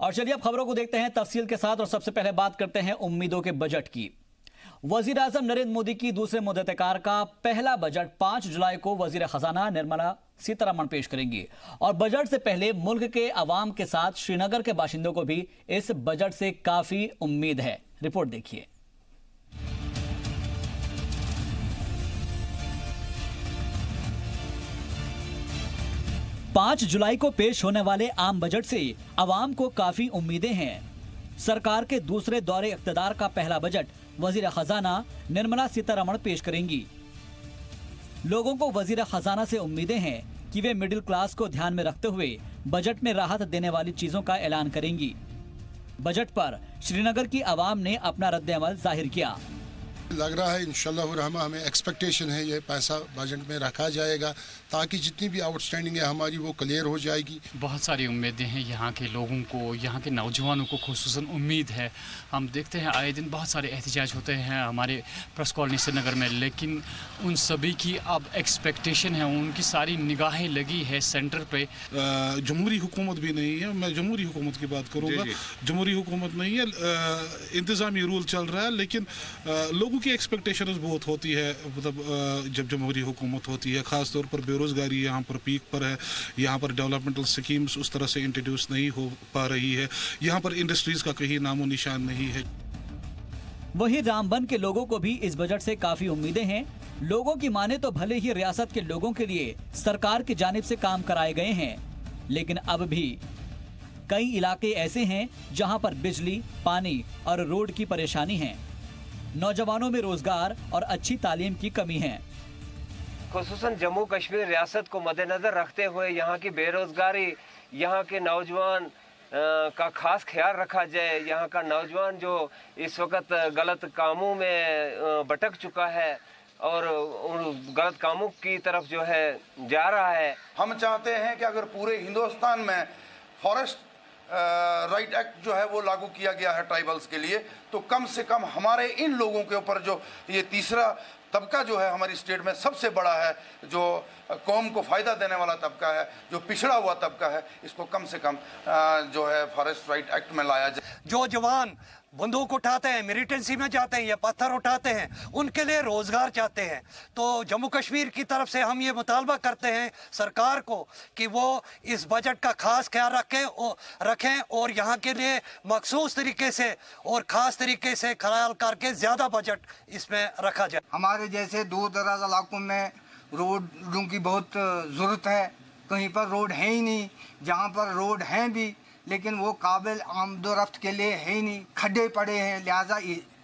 और चलिए अब खबरों को देखते हैं तफसील के साथ और सबसे पहले बात करते हैं उम्मीदों के बजट की। वजीर आजम नरेंद्र मोदी की दूसरे मुद्दतकार का पहला बजट 5 जुलाई को वजीर खजाना निर्मला सीतारमण पेश करेंगी और बजट से पहले मुल्क के अवाम के साथ श्रीनगर के बाशिंदों को भी इस बजट से काफी उम्मीद है। रिपोर्ट देखिए। पांच जुलाई को पेश होने वाले आम बजट से अवाम को काफी उम्मीदें हैं। सरकार के दूसरे दौरे इख्तिदार का पहला बजट वजीर खजाना निर्मला सीतारमण पेश करेंगी। लोगों को वजीर खजाना से उम्मीदें हैं कि वे मिडिल क्लास को ध्यान में रखते हुए बजट में राहत देने वाली चीजों का ऐलान करेंगी। बजट पर श्रीनगर की आवाम ने अपना रद्द-ए-अमल जाहिर किया। लग रहा है इंशाल्लाह रहमा हमें एक्सपेक्टेशन है ये पैसा बजट में रखा जाएगा ताकि जितनी भी आउटस्टैंडिंग है हमारी वो क्लियर हो जाएगी। बहुत सारी उम्मीदें हैं यहाँ के लोगों को, यहाँ के नौजवानों को खुसूसन उम्मीद है। हम देखते हैं आए दिन बहुत सारे एहतजाज होते हैं हमारे प्रेस कॉलोनी श्रीनगर में, लेकिन उन सभी की अब एक्सपेक्टेशन है, उनकी सारी निगाहें लगी है सेंटर पे। जमहूरी हुकूमत भी नहीं है, मैं जमहूरी हुकूमत की बात करूँगा। जमहूरी हुकूमत नहीं है, इंतज़ामी रूल चल रहा है, लेकिन लोगों की एक्सपेक्टेशंस बहुत होती है। मतलब जब जमहूरी हुकूमत होती है, ख़ास तौर पर बेरोज़गारी यहाँ पर पीक पर है, यहाँ पर डेवलपमेंटल स्कीम्स उस तरह से इंट्रोड्यूस नहीं हो पा रही है, यहाँ पर इंडस्ट्रीज़ का कहीं नामो निशान नहीं है। वहीं रामबन के लोगों को भी इस बजट से काफी उम्मीदें हैं। लोगों की माने तो भले ही रियासत के लोगों के लिए सरकार की जानिब से काम कराए गए हैं, लेकिन अब भी कई इलाके ऐसे हैं जहां पर बिजली, पानी और रोड की परेशानी है। नौजवानों में रोजगार और अच्छी तालीम की कमी है। खुसूसन जम्मू कश्मीर रियासत को मद्देनजर रखते हुए यहाँ की बेरोजगारी, यहाँ के नौजवान का खास ख्याल रखा जाए। यहाँ का नौजवान जो इस वक्त गलत कामों में भटक चुका है और उन गलत कामों की तरफ जो है जा रहा है। हम चाहते हैं कि अगर पूरे हिंदुस्तान में फॉरेस्ट राइट एक्ट जो है वो लागू किया गया है ट्राइबल्स के लिए, तो कम से कम हमारे इन लोगों के ऊपर जो ये तीसरा तबका जो है हमारी स्टेट में सबसे बड़ा है, जो कौम को फ़ायदा देने वाला तबका है, जो पिछड़ा हुआ तबका है, इसको कम से कम जो है फॉरेस्ट राइट एक्ट में लाया जाए। जो जवान बंदूक उठाते हैं, मिलिटेंसी में जाते हैं या पत्थर उठाते हैं, उनके लिए रोजगार चाहते हैं। तो जम्मू कश्मीर की तरफ से हम ये मुतालबा करते हैं सरकार को कि वो इस बजट का खास ख्याल रखें और यहाँ के लिए मखसूस तरीके से और ख़ास तरीके से ख्याल करके ज़्यादा बजट इसमें रखा जाए। हमारे जैसे दूर दराज इलाकों में रोडों की बहुत ज़रूरत है। कहीं पर रोड है ही नहीं, जहाँ पर रोड हैं भी लेकिन वो काबिल आमदोरफ्त के लिए है ही नहीं, खड्डे पड़े हैं। लिहाजा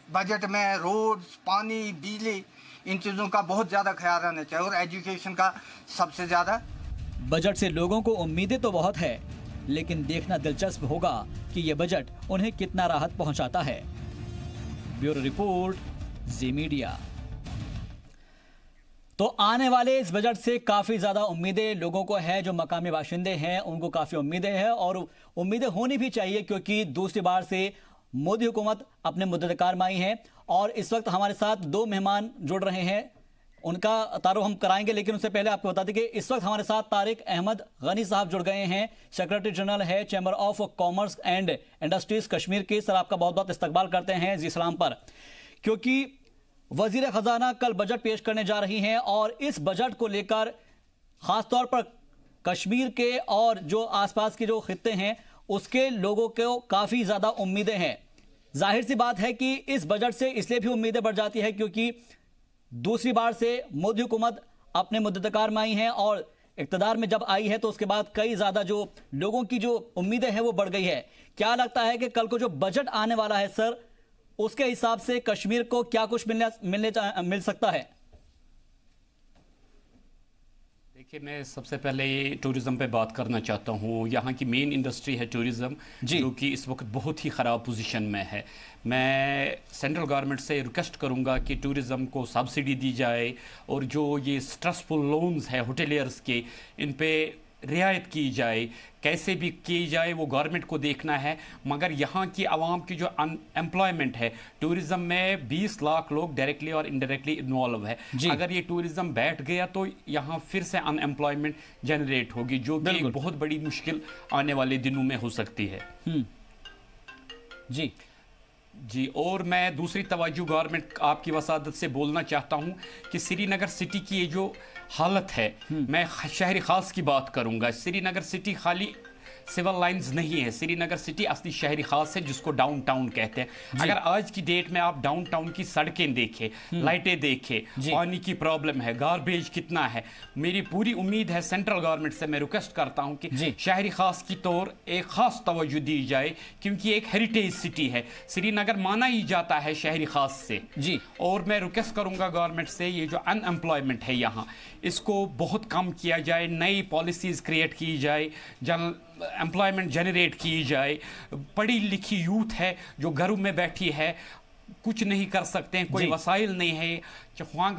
बजट में रोड, पानी, बिजली, इन चीज़ों का बहुत ज़्यादा ख्याल रहना चाहिए और एजुकेशन का सबसे ज़्यादा। बजट से लोगों को उम्मीदें तो बहुत है, लेकिन देखना दिलचस्प होगा कि ये बजट उन्हें कितना राहत पहुंचाता है। ब्यूरो रिपोर्ट, जी मीडिया। तो आने वाले इस बजट से काफी ज्यादा उम्मीदें लोगों को है। जो मकामी बाशिंदे हैं उनको काफी उम्मीदें हैं और उम्मीदें होनी भी चाहिए, क्योंकि दूसरी बार से मोदी हुकूमत अपने मुद्दतकार में आई है। और इस वक्त हमारे साथ दो मेहमान जुड़ रहे हैं, उनका तारुफ हम कराएंगे, लेकिन उससे पहले आपको बता दें कि इस वक्त हमारे साथ तारिक अहमद गनी साहब जुड़ गए हैं, सेक्रेटरी जनरल है chamber of commerce and industries Kashmir के। सर, आपका बहुत बहुत इस्तकबाल करते हैं जी सलाम पर, क्योंकि वजीर खजाना कल बजट पेश करने जा रही हैं और इस बजट को लेकर खासतौर पर कश्मीर के और जो आसपास के जो खित्ते हैं उसके लोगों को काफी ज्यादा उम्मीदें हैं। जाहिर सी बात है कि इस बजट से इसलिए भी उम्मीदें बढ़ जाती है क्योंकि दूसरी बार से मोदी हुकूमत अपने मुद्दतकार में आई है और इक़्तिदार में जब आई है तो उसके बाद कई ज्यादा जो लोगों की जो उम्मीदें हैं वो बढ़ गई है। क्या लगता है कि कल को जो बजट आने वाला है सर, उसके हिसाब से कश्मीर को क्या कुछ मिल सकता है? देखिए, मैं सबसे पहले टूरिज़्म पे बात करना चाहता हूँ। यहाँ की मेन इंडस्ट्री है टूरिज़्म, जो कि इस वक्त बहुत ही ख़राब पोजीशन में है। मैं सेंट्रल गवर्नमेंट से रिक्वेस्ट करूँगा कि टूरिज़्म को सब्सिडी दी जाए और जो ये स्ट्रेसफुल लोन्स है होटेलियर्स के, इन पे रियायत की जाए। कैसे भी की जाए वो गवर्नमेंट को देखना है, मगर यहाँ की आवाम की जो अनएम्प्लॉयमेंट है टूरिज़्म में 20 लाख लोग डायरेक्टली और इनडायरेक्टली इन्वॉल्व है। अगर ये टूरिज़्म बैठ गया तो यहाँ फिर से अनएम्प्लॉयमेंट जनरेट होगी, जो कि एक बहुत बड़ी मुश्किल आने वाले दिनों में हो सकती है। जी जी, और मैं दूसरी तवज्जो गवर्नमेंट आपकी वसादत से बोलना चाहता हूं कि श्रीनगर सिटी की ये जो हालत है, मैं शहरी खास की बात करूंगा। श्रीनगर सिटी खाली सिविल लाइंस नहीं है, श्रीनगर सिटी असली शहरी खास है जिसको डाउनटाउन कहते हैं। अगर आज की डेट में आप डाउनटाउन की सड़कें देखें, लाइटें देखें, पानी की प्रॉब्लम है, गार्बेज कितना है, मेरी पूरी उम्मीद है सेंट्रल गवर्नमेंट से मैं रिक्वेस्ट करता हूं कि शहरी खास की तौर एक खास तवज्जो दी जाए, क्योंकि एक हेरिटेज सिटी है। श्रीनगर माना ही जाता है शहरी खास से जी। और मैं रिक्वेस्ट करूंगा गवर्नमेंट से, ये जो अनएम्प्लॉयमेंट है यहाँ, इसको बहुत कम किया जाए, नई पॉलिसीज क्रिएट की जाए, एम्प्लॉयमेंट जनरेट की जाए। पढ़ी लिखी यूथ है जो घरों में बैठी है, कुछ नहीं कर सकते हैं, कोई वसाइल नहीं है।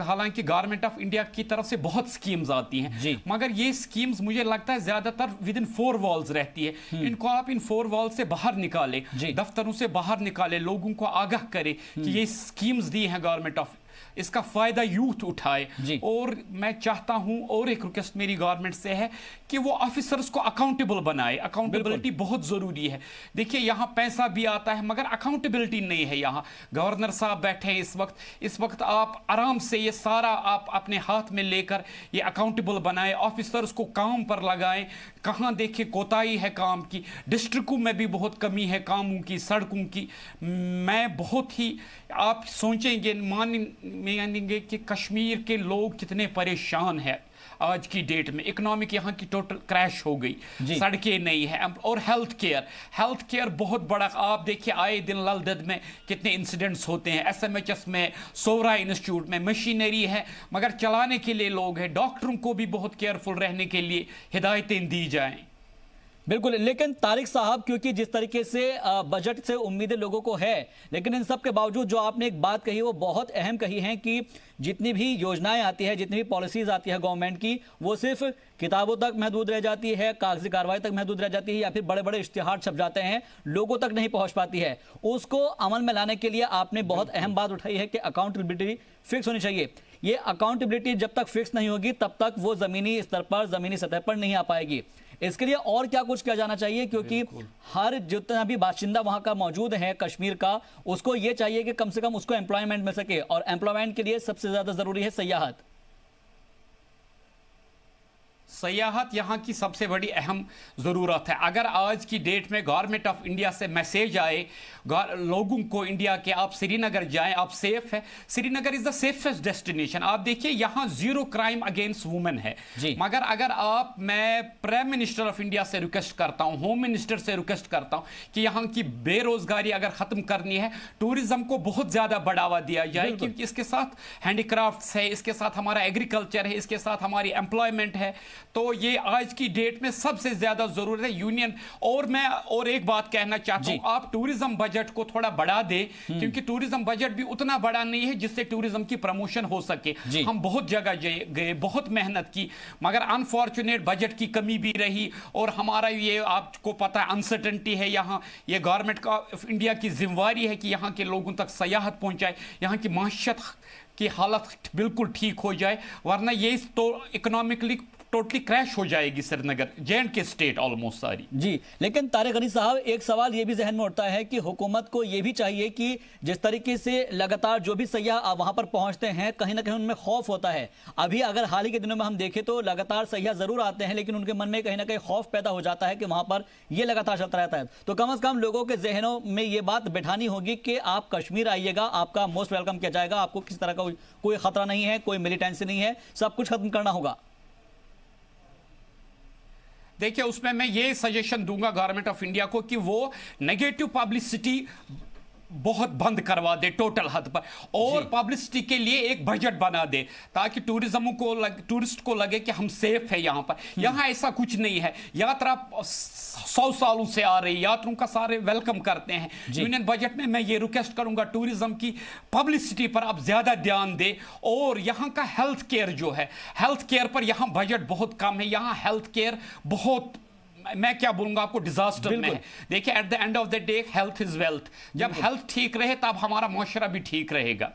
हालांकि गवर्नमेंट ऑफ इंडिया की तरफ से बहुत स्कीम्स आती हैं, मगर ये स्कीम्स मुझे लगता है ज्यादातर विद इन 4 वॉल्स रहती है। इनको आप इन 4 वॉल से बाहर निकाले, दफ्तरों से बाहर निकाले, लोगों को आगाह करे कि ये स्कीम्स दी हैं गवर्नमेंट ऑफ, इसका फायदा यूथ उठाए। और मैं चाहता हूं, और एक रिक्वेस्ट मेरी गवर्नमेंट से है कि वो ऑफिसर्स को अकाउंटेबल बनाए। अकाउंटेबिलिटी बहुत जरूरी है। देखिए यहां पैसा भी आता है मगर अकाउंटेबिलिटी नहीं है। यहां गवर्नर साहब बैठे हैं इस वक्त आप आराम से ये सारा आप अपने हाथ में लेकर ये अकाउंटेबल बनाए, ऑफिसर्स को काम पर लगाएं। कहां देखें कोताही है काम की, डिस्ट्रिक्टों में भी बहुत कमी है कामों की, सड़कों की। मैं बहुत ही, आप सोचेंगे मानेंगे कि कश्मीर के लोग कितने परेशान हैं आज की डेट में। इकोनॉमिक यहाँ की टोटल क्रैश हो गई, सड़कें नहीं है। और हेल्थ केयर बहुत बड़ा, आप देखिए आए दिन ललदद में कितने इंसिडेंट्स होते हैं, SMHS में, सोरा इंस्टीट्यूट में मशीनरी है मगर चलाने के लिए लोग हैं। डॉक्टरों को भी बहुत केयरफुल रहने के लिए हिदायतें दी जाएं। बिल्कुल, लेकिन तारिक साहब, क्योंकि जिस तरीके से बजट से उम्मीदें लोगों को है, लेकिन इन सब के बावजूद जो आपने एक बात कही वो बहुत अहम कही है कि जितनी भी योजनाएं आती है, जितनी भी पॉलिसीज आती है गवर्नमेंट की, वो सिर्फ किताबों तक महदूद रह जाती है, कागजी कार्रवाई तक महदूद रह जाती है, या फिर बड़े बड़े इश्तिहार छप जाते हैं, लोगों तक नहीं पहुंच पाती है। उसको अमल में लाने के लिए आपने बहुत अहम बात उठाई है कि अकाउंटेबिलिटी फिक्स होनी चाहिए। ये अकाउंटेबिलिटी जब तक फिक्स नहीं होगी तब तक वो जमीनी स्तर पर, जमीनी सतह पर नहीं आ पाएगी। इसके लिए और क्या कुछ किया जाना चाहिए, क्योंकि हर जितना भी बाशिंदा वहां का मौजूद है कश्मीर का, उसको ये चाहिए कि कम से कम उसको एम्प्लॉयमेंट मिल सके, और एम्प्लॉयमेंट के लिए सबसे ज्यादा जरूरी है सयाहत। सयाहत यहाँ की सबसे बड़ी अहम ज़रूरत है। अगर आज की डेट में गवर्नमेंट ऑफ इंडिया से मैसेज आए लोगों को इंडिया के, आप श्रीनगर जाएं, आप सेफ है, Srinagar is the safest destination. आप देखिए यहाँ 0 क्राइम अगेंस्ट वुमेन है, मगर अगर आप, मैं प्राइम मिनिस्टर ऑफ इंडिया से रिक्वेस्ट करता हूँ, होम मिनिस्टर से रिक्वेस्ट करता हूँ कि यहाँ की बेरोजगारी अगर ख़त्म करनी है, टूरिज्म को बहुत ज़्यादा बढ़ावा दिया जाए, क्योंकि इसके साथ हैंडीक्राफ्ट्स है, इसके साथ हमारा एग्रीकल्चर है, इसके साथ हमारी एम्प्लॉयमेंट है। तो ये आज की डेट में सबसे ज्यादा जरूरत है यूनियन। और मैं और एक बात कहना चाहता हूं, आप टूरिज्म बजट को थोड़ा बढ़ा दे, क्योंकि टूरिज्म बजट भी उतना बड़ा नहीं है जिससे टूरिज्म की प्रमोशन हो सके। हम बहुत जगह गए, बहुत मेहनत की, मगर अनफॉर्चुनेट बजट की कमी भी रही। और हमारा ये आपको पता है अनसर्टेनिटी है यहाँ। ये गवर्नमेंट का इंडिया की जिम्मेवारी है कि यहाँ के लोगों तक सयाहत पहुंचाए, यहाँ की माशियत की हालत बिल्कुल ठीक हो जाए, वरना ये तो इकोनॉमिकली टोटली क्रैश हो जाएगी श्रीनगर, J&K स्टेट ऑलमोस्ट सारी। जी, लेकिन तारिक गनी साहब, एक सवाल ये भी जहन में उठता है कि हुकूमत को ये भी चाहिए कि जिस तरीके से लगातार जो भी सयाह वहां पर पहुंचते हैं, कहीं ना कहीं उनमें खौफ होता है। अभी अगर हाल ही के दिनों में हम देखें तो लगातार सयाह जरूर आते हैं, लेकिन उनके मन में कहीं ना कहीं खौफ पैदा हो जाता है कि वहां पर ये लगातार चलता रहता है। तो कम से कम लोगों के जहनों में ये बात बैठानी होगी कि आप कश्मीर आइएगा, आपका मोस्ट वेलकम किया जाएगा, आपको किसी तरह का कोई खतरा नहीं है, कोई मिलिटेंसी नहीं है, सब कुछ खत्म करना होगा। देखिए उसमें मैं ये सजेशन दूंगा गवर्नमेंट ऑफ इंडिया को कि वो नेगेटिव पब्लिसिटी बहुत बंद करवा दे टोटल हद पर, और पब्लिसिटी के लिए एक बजट बना दे ताकि टूरिस्ट को लगे कि हम सेफ है यहाँ पर। यहाँ ऐसा कुछ नहीं है, यात्रा 100 सालों से आ रही, यात्रियों का सारे वेलकम करते हैं। यूनियन बजट में मैं ये रिक्वेस्ट करूंगा टूरिज्म की पब्लिसिटी पर आप ज्यादा ध्यान दे। और यहाँ का हेल्थ केयर जो है, हेल्थ केयर पर यहाँ बजट बहुत कम है। यहाँ हेल्थ केयर बहुत, मैं क्या बोलूंगा आपको, डिजास्टर में है। देखिए at the end of the day health is wealth. जब हेल्थ ठीक रहे तब हमारा मुआशरा भी ठीक रहेगा।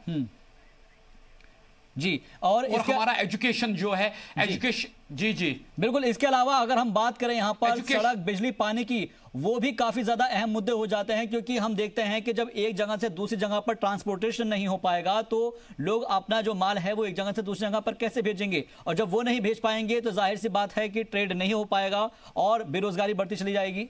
जी। और हमारा एजुकेशन जो है, एजुकेशन, जी जी बिल्कुल। इसके अलावा अगर हम बात करें यहाँ पर सड़क, बिजली, पानी की, वो भी काफी ज्यादा अहम मुद्दे हो जाते हैं, क्योंकि हम देखते हैं कि जब एक जगह से दूसरी जगह पर ट्रांसपोर्टेशन नहीं हो पाएगा तो लोग अपना जो माल है वो एक जगह से दूसरी जगह पर कैसे भेजेंगे, और जब वो नहीं भेज पाएंगे तो जाहिर सी बात है कि ट्रेड नहीं हो पाएगा और बेरोजगारी बढ़ती चली जाएगी।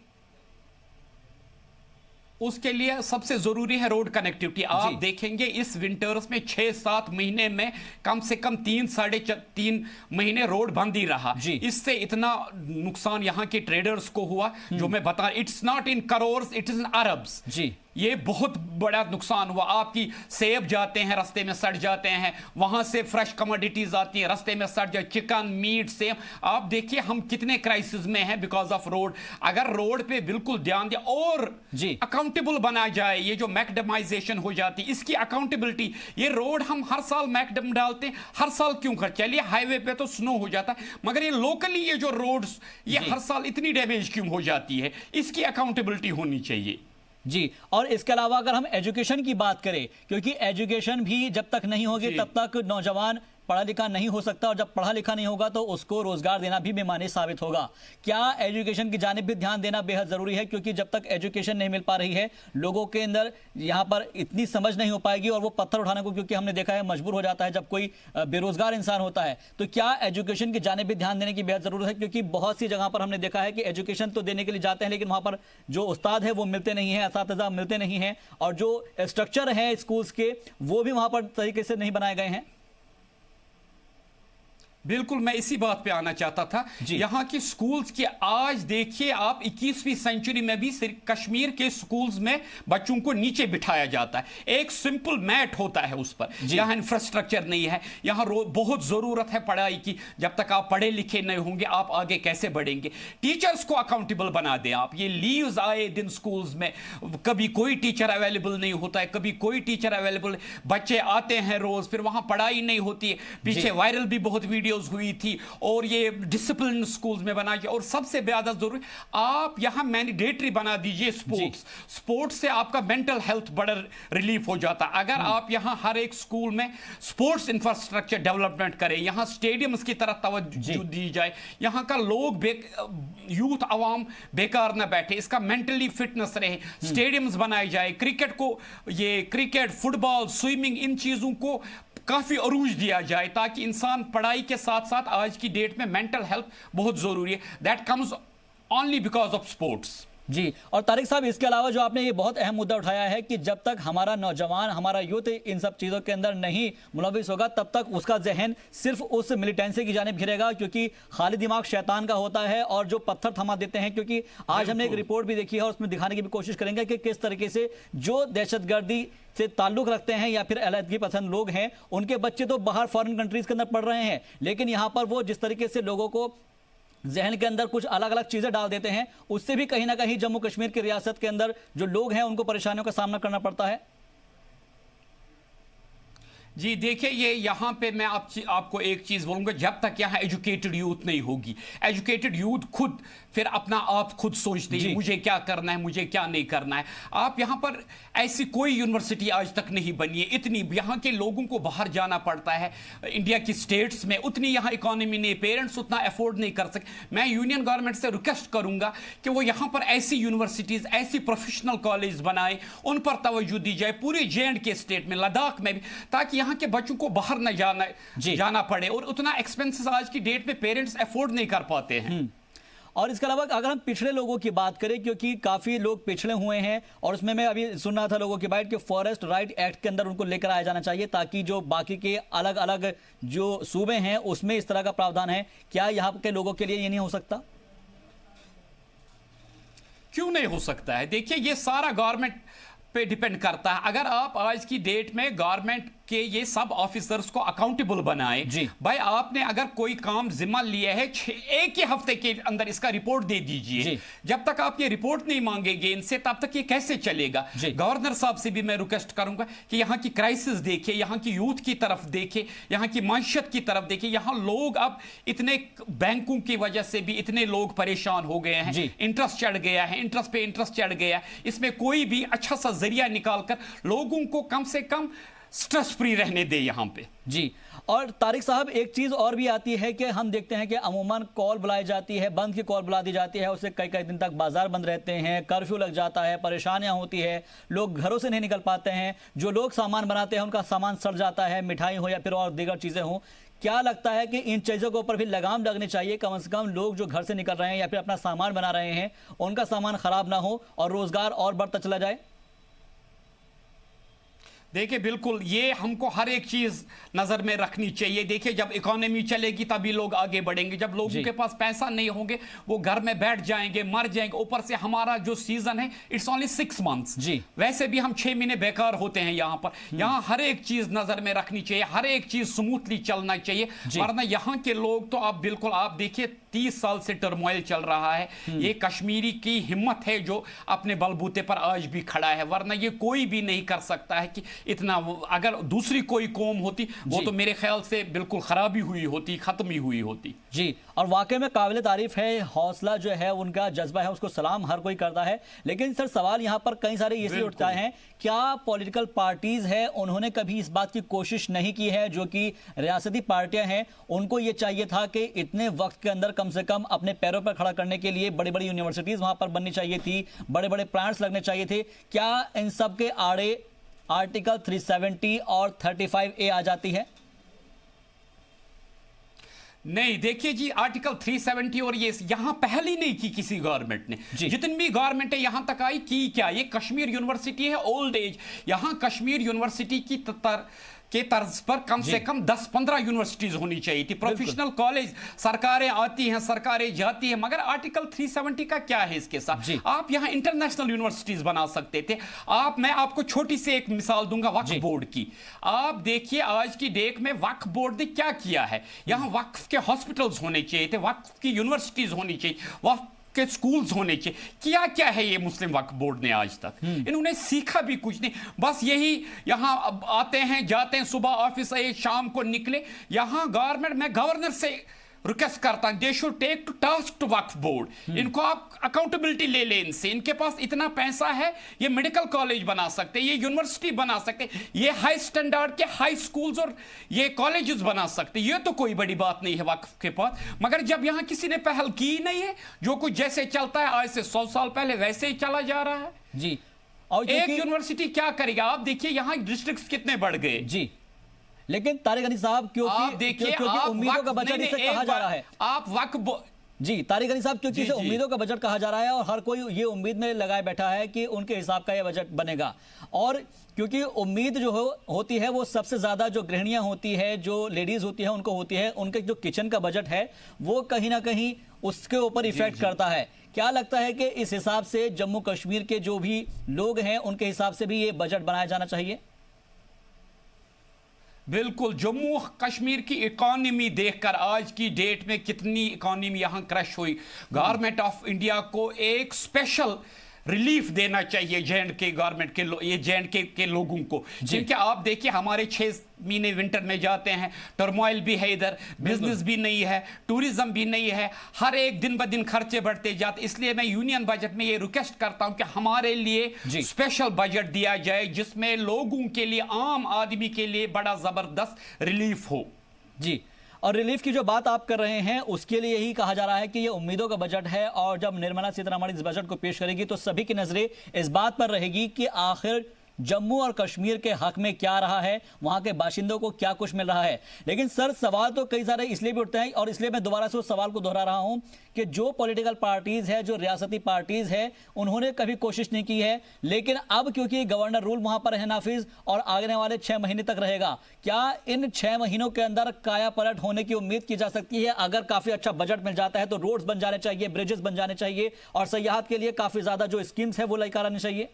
उसके लिए सबसे जरूरी है रोड कनेक्टिविटी। आप देखेंगे इस विंटर्स में 6-7 महीने में कम से कम 3-3.5 महीने रोड बंद ही रहा। इससे इतना नुकसान यहाँ के ट्रेडर्स को हुआ जो मैं बता, it's not in crores, it is in arabs. जी, ये बहुत बड़ा नुकसान हुआ। आपकी सेब जाते हैं रास्ते में सड़ जाते हैं, वहां से फ्रेश कमोडिटीज आती हैं रास्ते में सड़ जाए, चिकन, मीट, सेब। आप देखिए हम कितने क्राइसिस में हैं बिकॉज ऑफ रोड। अगर रोड पे बिल्कुल ध्यान दिया और अकाउंटेबल बनाया जाए, ये जो मैकडमाइजेशन हो जाती है इसकी अकाउंटेबिलिटी, ये रोड हम हर साल मैकडम डालते हैं, हर साल क्यों कर, चलिए हाईवे पे तो स्नो हो जाता है, मगर ये लोकली ये जो रोड्स ये हर साल इतनी डैमेज क्यों हो जाती है, इसकी अकाउंटेबिलिटी होनी चाहिए। जी। और इसके अलावा अगर हम एजुकेशन की बात करें, क्योंकि एजुकेशन भी जब तक नहीं होगी तब तक नौजवान पढ़ा लिखा नहीं हो सकता, और जब पढ़ा लिखा नहीं होगा तो उसको रोजगार देना भी बेमानी साबित होगा। क्या एजुकेशन की जानिब भी ध्यान देना बेहद जरूरी है, क्योंकि जब तक एजुकेशन नहीं मिल पा रही है लोगों के अंदर यहाँ पर इतनी समझ नहीं हो पाएगी और वो पत्थर उठाने को, क्योंकि हमने देखा है, मजबूर हो जाता है जब कोई बेरोजगार इंसान होता है। तो क्या एजुकेशन की जानिब भी ध्यान देने की बेहद जरूरत है, क्योंकि बहुत सी जगह पर हमने देखा है कि एजुकेशन तो देने के लिए जाते हैं लेकिन वहां पर जो उस्ताद है वो मिलते नहीं है, असातिज़ा मिलते नहीं है, और जो स्ट्रक्चर है स्कूल्स के वो भी वहां पर तरीके से नहीं बनाए गए हैं। बिल्कुल, मैं इसी बात पे आना चाहता था। यहाँ की स्कूल्स के आज देखिए आप 21वीं सेंचुरी में भी कश्मीर के स्कूल्स में बच्चों को नीचे बिठाया जाता है, एक सिंपल मैट होता है उस पर। यहाँ इंफ्रास्ट्रक्चर नहीं है, यहाँ बहुत जरूरत है पढ़ाई की। जब तक आप पढ़े लिखे नहीं होंगे आप आगे कैसे बढ़ेंगे। टीचर्स को अकाउंटेबल बना दें आप। ये लीव्स आए दिन स्कूल्स में, कभी कोई टीचर अवेलेबल नहीं होता है, कभी कोई टीचर अवेलेबल, बच्चे आते हैं रोज, फिर वहां पढ़ाई नहीं होती है। पीछे वायरल भी बहुत वीडियो हुई थी, और ये डिसिप्लिन स्कूल्स में बना के, और सबसे ज्यादा जरूरी आप यहां मैंडेटरी बना दीजिए स्पोर्ट्स। स्पोर्ट्स से आपका मेंटल हेल्थ बड़ा रिलीफ हो जाता है। अगर आप यहां हर एक स्कूल में स्पोर्ट्स इंफ्रास्ट्रक्चर डेवलपमेंट करें, यहां स्टेडियम्स की तरफ तवज्जो दी जाए, यहां का लोग यूथ अवाम बेकार ना बैठे, इसका मेंटली फिटनेस रहे, स्टेडियम्स बनाए जाए, क्रिकेट को, ये क्रिकेट, फुटबॉल, स्विमिंग, इन चीजों को काफी अरूज दिया जाए, ताकि इंसान पढ़ाई के साथ साथ आज की डेट में मेंटल हेल्थ बहुत जरूरी है। That comes only because of sports. जी। और तारिक साहब, इसके अलावा जो आपने ये बहुत अहम मुद्दा उठाया है कि जब तक हमारा नौजवान, हमारा यूथ इन सब चीज़ों के अंदर नहीं मुलविस होगा तब तक उसका जहन सिर्फ उस मिलिटेंसी की जानिब घिरेगा, क्योंकि खाली दिमाग शैतान का होता है और जो पत्थर थमा देते हैं। क्योंकि आज हमने एक रिपोर्ट भी देखी है और उसमें दिखाने की भी कोशिश करेंगे कि किस तरीके से जो दहशतगर्दी से ताल्लुक रखते हैं या फिर अलहदगी पसंद लोग हैं, उनके बच्चे तो बाहर फॉरेन कंट्रीज के अंदर पढ़ रहे हैं, लेकिन यहाँ पर वो जिस तरीके से लोगों को जहन के अंदर कुछ अलग अलग चीजें डाल देते हैं, उससे भी कहीं ना कहीं जम्मू कश्मीर की रियासत के अंदर जो लोग हैं उनको परेशानियों का सामना करना पड़ता है। जी देखिए, ये यहाँ पे मैं आपको एक चीज़ बोलूँगा, जब तक यहाँ एजुकेटेड यूथ नहीं होगी, एजुकेटेड यूथ खुद फिर अपना आप खुद सोचते हैं मुझे क्या करना है, मुझे क्या नहीं करना है। आप यहाँ पर ऐसी कोई यूनिवर्सिटी आज तक नहीं बनी है, इतनी यहाँ के लोगों को बाहर जाना पड़ता है इंडिया की स्टेट्स में, उतनी यहाँ इकोनॉमी नहीं, पेरेंट्स उतना अफोर्ड नहीं कर सकते। मैं यूनियन गवर्नमेंट से रिक्वेस्ट करूँगा कि वो यहाँ पर ऐसी यूनिवर्सिटीज़, ऐसी प्रोफेशनल कॉलेज बनाए, उन पर तवज्जो दी जाए, पूरे J&K स्टेट में, लद्दाख में भी, ताकि यहाँ के बच्चों को बाहर न जाना पड़े। और उतना एक्सपेंसेस आज की डेट में पेरेंट्स अफोर्ड नहीं कर पाते हैं। और इसके अलावा अगर हम पिछड़े लोगों की बात करें, क्योंकि काफी लोग पिछड़े हुए हैं, और उसमें मैं अभी सुन रहा था लोगों की बात कि फॉरेस्ट राइट एक्ट के अंदर उनको लेकर आया जाना चाहिए, ताकि जो बाकी के अलग अलग जो सूबे हैं उसमें इस तरह का प्रावधान है। क्या यहाँ के लोगों के लिए ये नहीं हो सकता? क्यों नहीं हो सकता है? देखिए, ये सारा गवर्नमेंट पे डिपेंड करता है। अगर आप आज की डेट में गवर्नमेंट के ये सब ऑफिसर्स को अकाउंटेबल बनाए, भाई आपने अगर कोई काम जिम्मा लिया है, एक ही हफ्ते के अंदर इसका रिपोर्ट दे दीजिए। जब तक आप ये रिपोर्ट नहीं मांगेंगे इनसे, तब तक ये कैसे चलेगा? गवर्नर साहब से भी मैं रिक्वेस्ट करूंगा कि यहाँ की क्राइसिस देखे, यहाँ की यूथ की तरफ देखे, यहाँ की माशियत की तरफ देखे। यहाँ लोग अब इतने बैंकों की वजह से भी इतने लोग परेशान हो गए हैं, इंटरेस्ट चढ़ गया है, इंटरेस्ट पे इंटरेस्ट चढ़ गया। इसमें कोई भी अच्छा सा जरिया निकालकर लोगों को कम से कम स्ट्रेस फ्री रहने दे यहाँ पे। जी। और तारिक साहब, एक चीज और भी आती है कि हम देखते हैं कि अमूमन कॉल बुलाई जाती है, बंद की कॉल बुला दी जाती है, उससे कई कई दिन तक बाजार बंद रहते हैं, कर्फ्यू लग जाता है, परेशानियां होती है, लोग घरों से नहीं निकल पाते हैं, जो लोग सामान बनाते हैं उनका सामान सड़ जाता है, मिठाई हो या फिर और दीगर चीजें हों। क्या लगता है कि इन चीजों के ऊपर भी लगाम लगनी चाहिए, कम से कम लोग जो घर से निकल रहे हैं या फिर अपना सामान बना रहे हैं उनका सामान खराब ना हो और रोजगार और बढ़ता चला जाए? देखिए बिल्कुल, ये हमको हर एक चीज नजर में रखनी चाहिए। देखिए जब इकोनॉमी चलेगी तभी लोग आगे बढ़ेंगे, जब लोगों के पास पैसा नहीं होंगे वो घर में बैठ जाएंगे, मर जाएंगे। ऊपर से हमारा जो सीजन है इट्स ओनली 6 मंथ्स जी, वैसे भी हम 6 महीने बेकार होते हैं यहाँ पर। यहाँ हर एक चीज नजर में रखनी चाहिए, हर एक चीज स्मूथली चलना चाहिए, वरना यहाँ के लोग तो आप बिल्कुल आप देखिए 30 साल से टर्मोइल चल रहा है। ये कश्मीरी की हिम्मत है जो अपने बलबूते पर आज भी खड़ा है, वरना ये कोई भी नहीं कर सकता है कि इतना। अगर दूसरी कोई कौम होती वो तो मेरे ख्याल से बिल्कुल खराबी हुई होती, खत्म ही हुई होती। जी, और वाकई में काबिल तारीफ है, हौसला जो है उनका, जज्बा है, उसको सलाम हर कोई करता है। लेकिन सर सवाल यहाँ पर कई सारे इसलिए उठते हैं, क्या पॉलिटिकल पार्टीज है उन्होंने कभी इस बात की कोशिश नहीं की है, जो कि रियासती पार्टियां हैं उनको ये चाहिए था कि इतने वक्त के अंदर कम से कम अपने पैरों पर खड़ा करने के लिए बड़ी बड़ी यूनिवर्सिटीज वहां पर बननी चाहिए थी, बड़े बड़े प्लांट्स लगने चाहिए थे। क्या इन सब के आड़े आर्टिकल 370 और 35A आ जाती है? नहीं, देखिए जी, आर्टिकल 370 और ये यहां पहल ही नहीं की किसी गवर्नमेंट ने। जितनी भी गवर्नमेंट है यहां तक आई की क्या? ये कश्मीर यूनिवर्सिटी है ओल्ड एज, यहां कश्मीर यूनिवर्सिटी की के तर्ज पर कम से कम 10-15 यूनिवर्सिटीज होनी चाहिए थी, प्रोफेशनल कॉलेज। सरकारें आती हैं, सरकारें जाती हैं, मगर आर्टिकल 370 का क्या है इसके साथ? आप यहां इंटरनेशनल यूनिवर्सिटीज बना सकते थे। मैं आपको छोटी सी एक मिसाल दूंगा वक्फ बोर्ड की। आप देखिए आज की डेट में वक्फ बोर्ड ने क्या किया है। यहां वक्फ के हॉस्पिटल्स होने चाहिए थे, वक्फ की यूनिवर्सिटीज होनी चाहिए, वक्फ के स्कूल्स होने चाहिए। क्या क्या है ये मुस्लिम वक्फ बोर्ड ने आज तक? इन्होंने सीखा भी कुछ नहीं, बस यही यहां आते हैं जाते हैं, सुबह ऑफिस आए शाम को निकले। यहां गवर्नमेंट, मैं गवर्नर से रिक्वेस्ट करता हूं, they should take to task to Waqf board. इनको आप अकाउंटेबिलिटी ले लें इनसे, इनके पास इतना पैसा है, ये मेडिकल कॉलेज बना सकते, ये यूनिवर्सिटी बना सकते, ये हाई स्टैंडर्ड के हाई स्कूल्स और ये कॉलेजेस बना सकते। ये तो कोई बड़ी बात नहीं है वक्फ के पास, मगर जब यहां किसी ने पहल की नहीं है, जो कुछ जैसे चलता है आज से 100 साल पहले वैसे ही चला जा रहा है जी। और एक यूनिवर्सिटी क्या करेगा? आप देखिए यहां डिस्ट्रिक्ट कितने बढ़ गए जी। लेकिन तारिक अली साहब, क्योंकि उम्मीदों का बजट इसे कहा जा रहा है, आप वक्फ जी तारिक अली साहब, क्योंकि इसे उम्मीदों का बजट कहा जा रहा है और हर कोई ये उम्मीद में लगाए बैठा है कि उनके हिसाब का ये बजट बनेगा। और क्योंकि उम्मीद जो होती है वो सबसे ज्यादा जो गृहिणियां होती है, जो लेडीज होती है, उनको होती है, उनके जो किचन का बजट है वो कहीं ना कहीं उसके ऊपर इफेक्ट करता है। क्या लगता है कि इस हिसाब से जम्मू कश्मीर के जो भी लोग हैं उनके हिसाब से भी ये बजट बनाया जाना चाहिए? बिल्कुल, जम्मू कश्मीर की इकोनॉमी देखकर आज की डेट में कितनी इकोनॉमी यहां क्रश हुई। गवर्नमेंट ऑफ इंडिया को एक स्पेशल रिलीफ देना चाहिए जे.एंड.के गवर्नमेंट के ये जे.एंड.के के लोगों को, क्योंकि आप देखिए हमारे 6 महीने विंटर में जाते हैं, टर्मोइल भी है इधर, बिजनेस भी नहीं है, टूरिज्म भी नहीं है, हर एक दिन ब दिन खर्चे बढ़ते जाते। इसलिए मैं यूनियन बजट में ये रिक्वेस्ट करता हूं कि हमारे लिए स्पेशल बजट दिया जाए जिसमें लोगों के लिए, आम आदमी के लिए बड़ा जबरदस्त रिलीफ हो जी। और रिलीफ की जो बात आप कर रहे हैं उसके लिए यही कहा जा रहा है कि ये उम्मीदों का बजट है, और जब निर्मला सीतारमण इस बजट को पेश करेगी तो सभी की नजरें इस बात पर रहेगी कि आखिर जम्मू और कश्मीर के हक में क्या रहा है, वहां के बाशिंदों को क्या कुछ मिल रहा है। लेकिन सर सवाल तो कई सारे इसलिए भी उठते हैं, और इसलिए मैं दोबारा से उस सवाल को दोहरा रहा हूं कि जो पॉलिटिकल पार्टीज है, जो रियासती पार्टीज है, उन्होंने कभी कोशिश नहीं की है। लेकिन अब क्योंकि गवर्नर रूल वहां पर है नाफिज और आने वाले 6 महीने तक रहेगा, क्या इन 6 महीनों के अंदर काया पलट होने की उम्मीद की जा सकती है? अगर काफी अच्छा बजट मिल जाता है तो रोड्स बन जाने चाहिए, ब्रिजेस बन जाने चाहिए, और सयाहत के लिए काफी ज्यादा जो स्कीम्स है वो लेकर आनी चाहिए।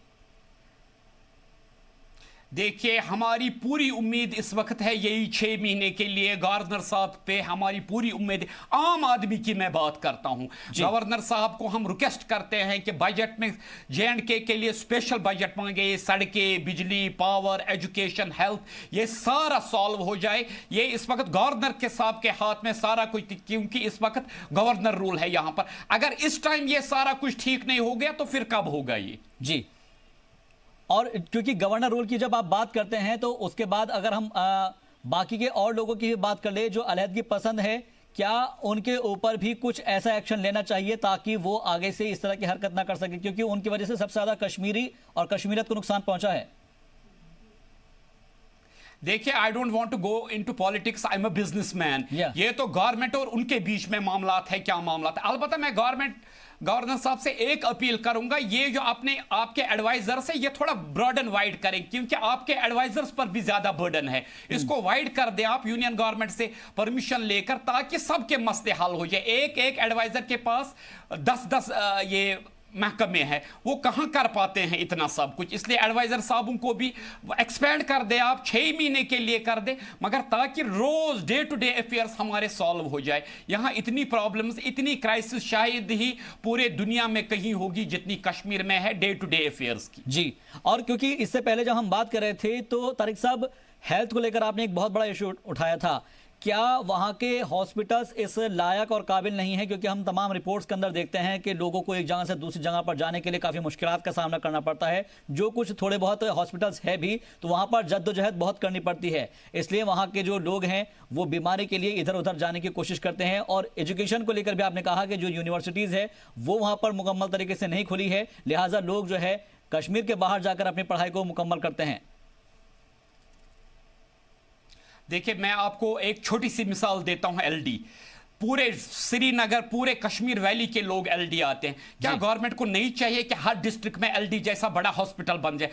देखिए हमारी पूरी उम्मीद इस वक्त है यही 6 महीने के लिए गवर्नर साहब पे हमारी पूरी उम्मीद। आम आदमी की मैं बात करता हूं, गवर्नर साहब को हम रिक्वेस्ट करते हैं कि बजट में जे.एंड.के के लिए स्पेशल बजट मांगे, सड़कें, बिजली, पावर, एजुकेशन, हेल्थ, ये सारा सॉल्व हो जाए। ये इस वक्त गवर्नर के साहब के हाथ में सारा कुछ, क्योंकि इस वक्त गवर्नर रूल है यहां पर। अगर इस टाइम ये सारा कुछ ठीक नहीं हो गया तो फिर कब होगा ये? जी। और क्योंकि गवर्नर रूल की जब आप बात करते हैं तो उसके बाद अगर हम बाकी के और लोगों की भी बात कर ले जो अलहदगी पसंद है, क्या उनके ऊपर भी कुछ ऐसा एक्शन लेना चाहिए ताकि वो आगे से इस तरह की हरकत ना कर सके, क्योंकि उनकी वजह से सबसे ज्यादा कश्मीरी और कश्मीरियत को नुकसान पहुंचा है। देखिए, I don't want to go into politics, I am a businessman. ये तो गवर्नमेंट और उनके बीच में मामलात है, क्या मामलात है। अलबत्ता मैं गवर्नर साहब से एक अपील करूंगा, ये जो अपने आपके एडवाइजर्स है ये थोड़ा ब्रॉड एंड वाइड करें, क्योंकि आपके एडवाइजर्स पर भी ज्यादा बर्डन है। इसको वाइड कर दें आप यूनियन गवर्नमेंट से परमिशन लेकर, ताकि सबके मसले हल हो जाए। एक एक एडवाइजर के पास 10-10 ये महकमे है, वो कहां कर पाते हैं इतना सब कुछ। इसलिए एडवाइजर साहबों को भी एक्सपेंड कर दे आप, 6 महीने के लिए कर दे, मगर ताकि रोज डे टू डे अफेयर्स हमारे सॉल्व हो जाए। यहां इतनी प्रॉब्लम्स, इतनी क्राइसिस शायद ही पूरे दुनिया में कहीं होगी जितनी कश्मीर में है डे टू डे अफेयर्स की। जी, और क्योंकि इससे पहले जब हम बात कर रहे थे तो तारिक साहब, हेल्थ को लेकर आपने एक बहुत बड़ा इशू उठाया था। क्या वहां के हॉस्पिटल्स इस लायक और काबिल नहीं है? क्योंकि हम तमाम रिपोर्ट्स के अंदर देखते हैं कि लोगों को एक जगह से दूसरी जगह पर जाने के लिए काफी मुश्किलात का सामना करना पड़ता है। जो कुछ थोड़े बहुत हॉस्पिटल्स है भी, तो वहां पर जद्दोजहद बहुत करनी पड़ती है। इसलिए वहां के जो लोग हैं वो बीमारी के लिए इधर उधर जाने की कोशिश करते हैं। और एजुकेशन को लेकर भी आपने कहा कि जो यूनिवर्सिटीज है वो वहां पर मुकम्मल तरीके से नहीं खुली है, लिहाजा लोग जो है कश्मीर के बाहर जाकर अपनी पढ़ाई को मुकम्मल करते हैं। देखिए, मैं आपको एक छोटी सी मिसाल देता हूं। एलडी, पूरे श्रीनगर, पूरे कश्मीर वैली के लोग एलडी आते हैं। क्या गवर्नमेंट को नहीं चाहिए कि हर डिस्ट्रिक्ट में एलडी जैसा बड़ा हॉस्पिटल बन जाए?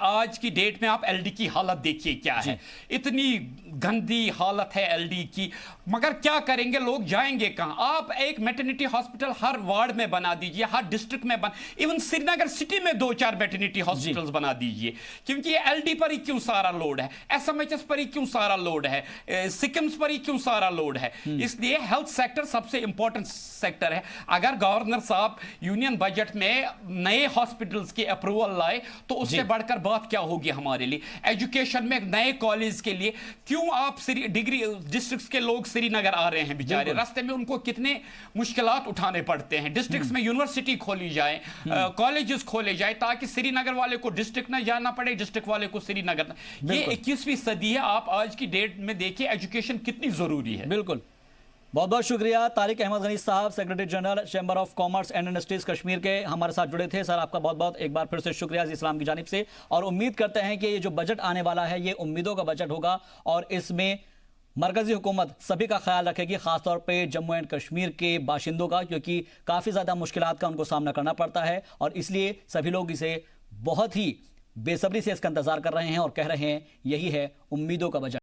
आज की डेट में आप एलडी की हालत देखिए क्या है। इतनी गंदी हालत है एलडी की, मगर क्या करेंगे, लोग जाएंगे कहां? आप एक मैटरनिटी हॉस्पिटल हर वार्ड में बना दीजिए, हर डिस्ट्रिक्ट में इवन श्रीनगर सिटी में 2-4 मैटरनिटी हॉस्पिटल्स बना दीजिए। क्योंकि ये एलडी पर ही क्यों सारा लोड है, एसएमएचएस पर ही क्यों सारा लोड है, सिकिम्स पर ही क्यों सारा लोड है? इसलिए हेल्थ सेक्टर सबसे इंपॉर्टेंट सेक्टर है। अगर गवर्नर साहब यूनियन बजट में नए हॉस्पिटल्स की अप्रूवल लाए तो उससे बढ़कर बात क्या होगी हमारे लिए। एजुकेशन में नए कॉलेज के लिए क्यों आप डिग्री डिस्ट्रिक्ट्स के लोग श्रीनगर आ रहे हैं बेचारे, रास्ते में उनको कितने मुश्किलात उठाने पड़ते हैं। डिस्ट्रिक्ट्स में यूनिवर्सिटी खोली जाए, कॉलेजेस खोले जाए, ताकि श्रीनगर वाले को डिस्ट्रिक्ट ना जाना पड़े, डिस्ट्रिक्ट वाले को श्रीनगर। ये 21वीं सदी है, आप आज की डेट में देखिए एजुकेशन कितनी जरूरी है। बिल्कुल, बहुत बहुत शुक्रिया तारिक अहमद गनी साहब, secretary general chamber of commerce and industries Kashmir के, हमारे साथ जुड़े थे। सर, आपका बहुत बहुत एक बार फिर से शुक्रिया इस्लाम की जानिब से। और उम्मीद करते हैं कि ये जो बजट आने वाला है ये उम्मीदों का बजट होगा और इसमें मरकजी हुकूमत सभी का ख्याल रखेगी, खासतौर पे जम्मू एंड कश्मीर के बाशिंदों का, क्योंकि काफ़ी ज़्यादा मुश्किलात का उनको सामना करना पड़ता है और इसलिए सभी लोग इसे बहुत ही बेसब्री से इसका इंतजार कर रहे हैं और कह रहे हैं यही है उम्मीदों का बजट।